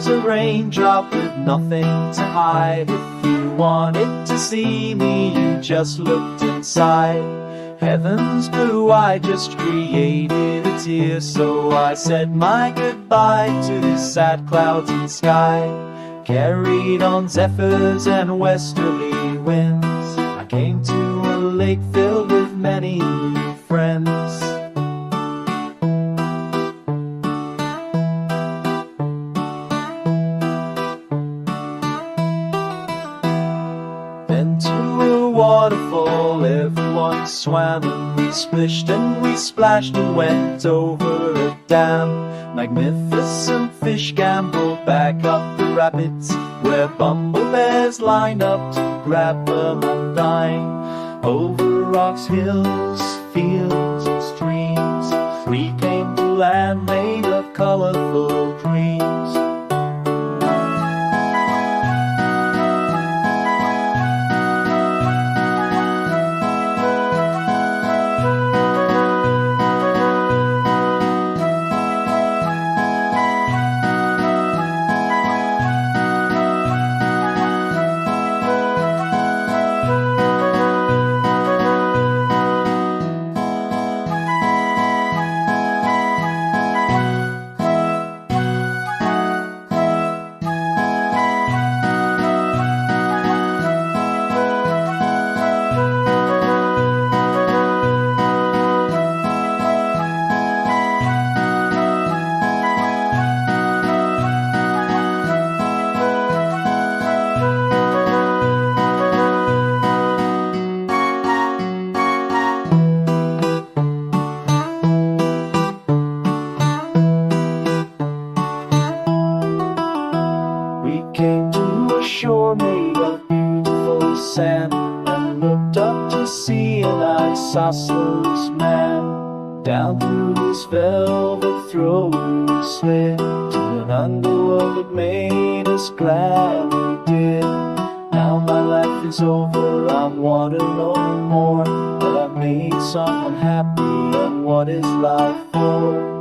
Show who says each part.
Speaker 1: was a raindrop with nothing to hide. If you wanted to see me, you just looked inside. Heaven's blue, I just created a tear, so I said my goodbye to the sad clouds and sky. Carried on zephyrs and westerly winds, I came to a lake filled with many new friends. Then to a waterfall everyone swam, and we splished and we splashed and went over a dam. Magnificent fish gambled back up the rapids, where bumble bears lined up to grab them undying. Over rocks, hills, fields and streams, we came to land made of colorful dreams. Came to a shore made of beautiful sand, and looked up to see an isosceles man. Down through this velvet throat we slid to an underworld that made us glad we did. Now my life is over, I want to know more, but I made someone happy, and what is life for?